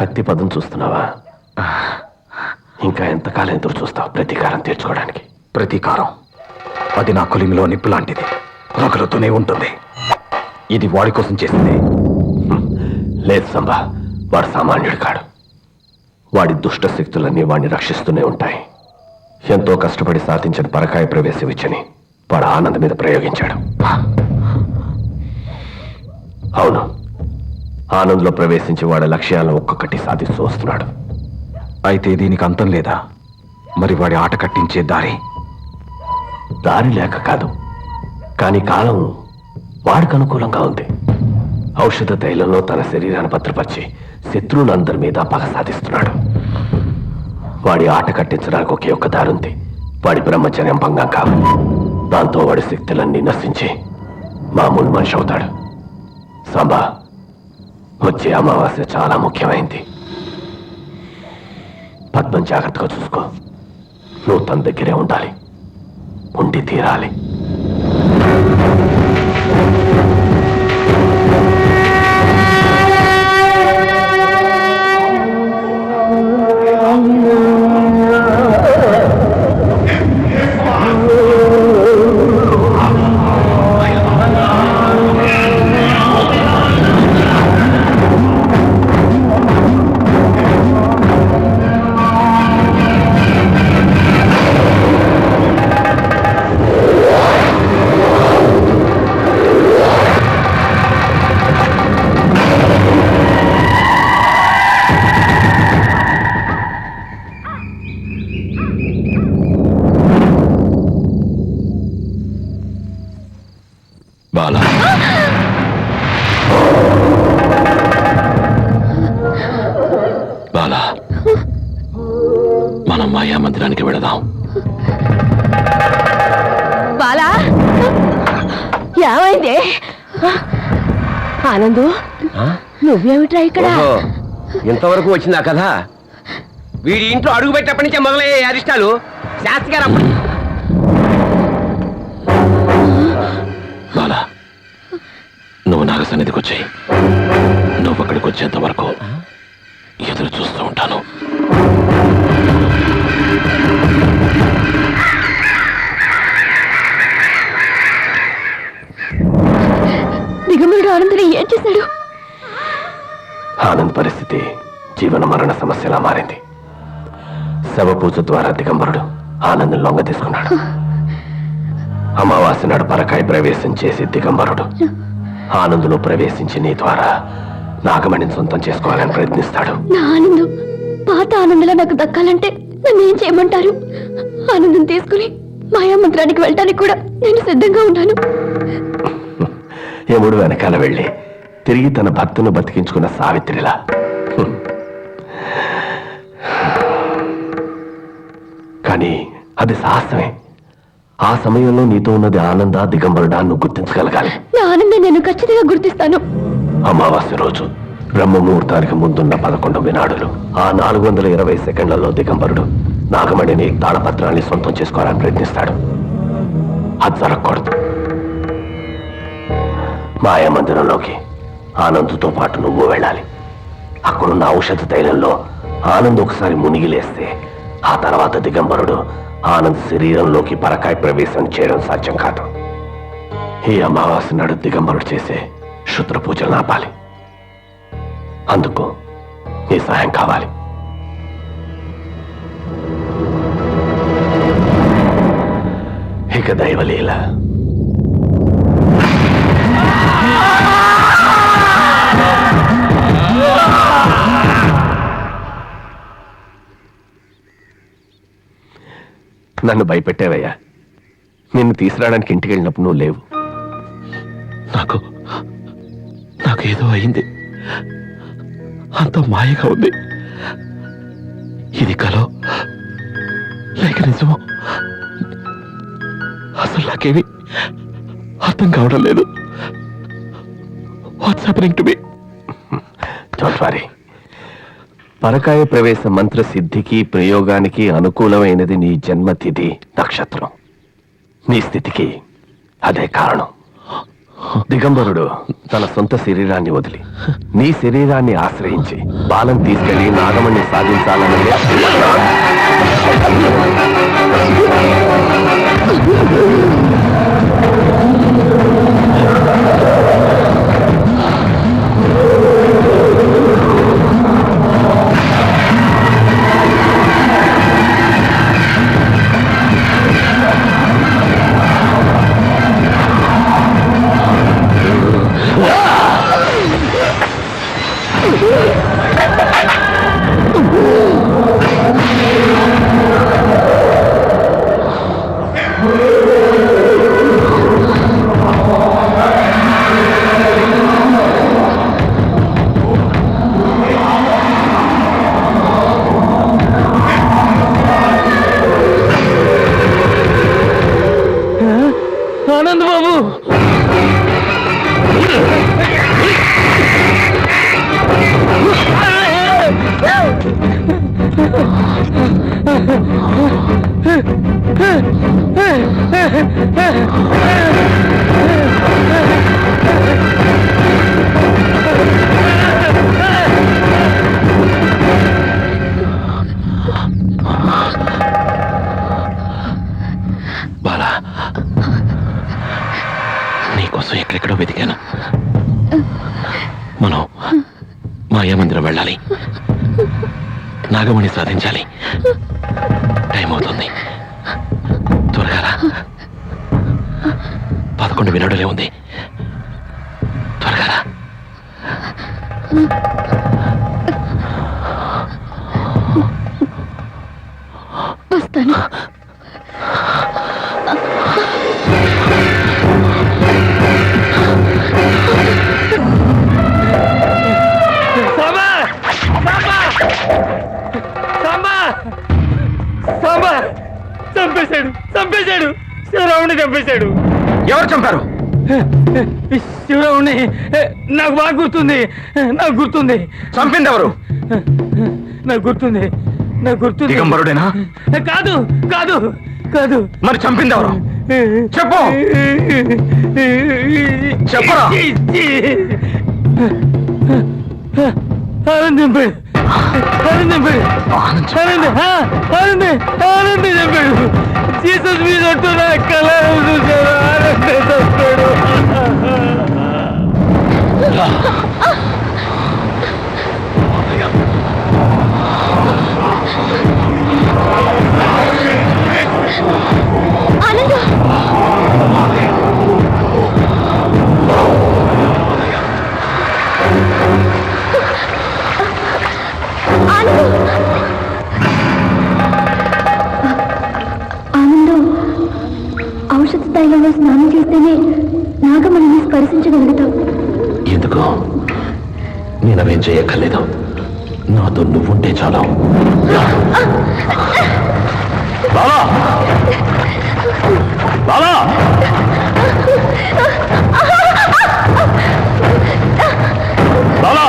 కత్తి పదం చూస్తున్నావా? ఇంకా ఎంతకాలం ఎదురు చూస్తావు ప్రతీకారం తీర్చుకోవడానికి? ప్రతీకారం అది నా కొలిమిలో నిప్పు లాంటిది, రగులుతూనే ఉంటుంది. ఇది వాడి కోసం చేసింది. లేదు సంబా, వాడు సామాన్యుడు కాడు. వాడి దుష్ట శక్తులన్నీ వాడిని రక్షిస్తూనే ఉంటాయి. ఎంతో కష్టపడి సాధించిన పరకాయ ప్రవేశ విద్యని వాడు ఆనంద్ మీద ప్రయోగించాడు. అవును, ఆనంద్లో ప్రవేశించి వాడి లక్ష్యాలను ఒక్కొక్కటి సాధిస్తూ వస్తున్నాడు. అయితే దీనికి అంతం లేదా? మరి వాడి ఆట కట్టించే దారి లేక కాదు, కానీ కాలం వాడికి అనుకూలంగా ఉంది. ఔషధ తైలంలో తన శరీరాన్ని భద్రపరిచి శత్రువులందరి మీద పగ సాధిస్తున్నాడు. వాడి ఆట కట్టించడానికి ఒకే ఒక్క దారి ఉంది. వాడి బ్రహ్మచర్యం భంగం కావాలి. దాంతో వాడి శక్తులన్నీ నశించి మామూలు మనిషి అవుతాడు. సాంబా, వచ్చే అమావాస్య చాలా ముఖ్యమైంది. పద్మం జాగ్రత్తగా చూసుకో. నువ్వు తన దగ్గరే ఉండాలి, ఉండి తీరాలి. బాలా, బాలా, మనం మాయా మందిరానికి వెళదాం. బాలా, ఏమైంది? ఆనందు, నువ్వేమిట్రా ఇక్కడ? ఇంతవరకు వచ్చిందా కదా? వీడి ఇంట్లో అడుగు పెట్టినప్పటి నుంచే మొదలయ్యే అరిష్టాలు. శాస్త్రి గారు బాలా, నువ్వు నాగ సన్నిధికి వచ్చాయి. నువ్వు అక్కడికి వచ్చేంత వరకు ఎదురు చూస్తూ ఉంటాను. దిగంబరుడు ఆనందని ఏం చేశాడు? ఆనంద్ పరిస్థితి జీవన మరణ సమస్యలా మారింది. శవ పూజ ద్వారా దిగంబరుడు ఆనందం లొంగ తీసుకున్నాడు. అమావాస్య నాడు పరకాయ ప్రవేశం చేసి దిగంబరుడు ఆనందులో ప్రవేశించి నీ ద్వారా నాగమణిని సొంతం చేసుకోవాలని ప్రయత్నిస్తాడు. నా ఆనందం పాత ఆనందంలో నాకు దక్కాలంటే నన్ను ఏం చేయమంటారు? ఆనందం తీసుకుని మాయామంత్రానికి వెళ్ళడానికి కూడా నేను సిద్ధంగా ఉన్నాను. యముడు వెనకాల వెళ్ళి తిరిగి తన భర్తను బతికించుకున్న సావిత్రిలా. కానీ అది సాహసమే. ఆ సమయంలో నీతో ఉన్నది ఆనంద దిగంబరుడా నువ్వు గుర్తించగలగాలి. నా ఆనందం నేను ఖచ్చితంగా గుర్తిస్తాను. అమావాస్య రోజు బ్రహ్మ ముహూర్తానికి ముందున్న 11 వినాడులు ఆ 420 సెకండ్లలో దిగంబరుడు నాగమణిని తాళపత్రాన్ని సొంతం చేసుకోవాలని ప్రయత్నిస్తాడు. అది జరగకూడదు. మాయా మందిరంలోకి ఆనందుతో పాటు నువ్వు వెళ్ళాలి. అక్కడున్న ఔషధ తైలంలో ఆనంద్ ఒకసారి మునిగిలేస్తే ఆ తర్వాత దిగంబరుడు ఆనంద్ శరీరంలోకి పరకాయ ప్రవేశం చేయడం సాధ్యం కాదు. ఈ అమావాస్య నాడు దిగంబరుడు చేసే శుద్ర పూజలు ఆపాలి. అందుకు నీ సహాయం కావాలి. ఇక దైవలీల. నన్ను భయపెట్టావయ్యా. నిన్ను తీసుకురావడానికి ఇంటికి వెళ్ళినప్పుడు నువ్వు లేవు. నాకేదో అయింది. అంత మాయగా ఉంది. ఇది కలో లేక నిజమో అసలు నాకేమి అర్థం కావడం లేదు. What's happening to me? Don't worry. పరకాయ ప్రవేశ మంత్ర సిద్ధికి ప్రయోగానికి అనుకూలమైనది నీ జన్మతిథి నక్షత్రం. నీ స్థితికి అదే కారణం. దిగంబరుడు తన సొంత శరీరాన్ని వదిలి నీ శరీరాన్ని ఆశ్రయించి బాలం తీసుకెళ్లి నాగమణ్ణి సాధించాలన్నదే ఆనంద్ బాబు బాలా నీకోసం ఎక్కడెక్కడో వెతికాను. మనం మాయామందిరం వెళ్ళాలి, నాగమణి సాధించాలి. టైం అవుతుంది, త్వరగా రా. 11 వినాడులే ఉంది, త్వరగా రా. వస్తాను. చంపేశాడు శివరావుని చంపేశాడు. ఎవరు చంపారు? శివరావుని నాకు బాగా గుర్తుంది. చంపింది ఎవరు? నాకు గుర్తుంది. దిగంబరుడేనా? కాదు కాదు కాదు. మరి చంపింది ఎవరు? చెప్పు, చెప్పరా. ఆనంద్ చంపాడు. జీసస్ మీద కళ ఆనంద్ చంపాడు. ఔషధ తైలంలో స్నానం చేస్తేనే నాగమణిని స్పర్శించగలుగుతాం. ఎందుకు? నేనవేం చేయక్కర్లేదు, నాతో నువ్వుంటే చాలు. బాలా బాలా బాలా బాలా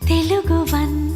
తెలుగు వన్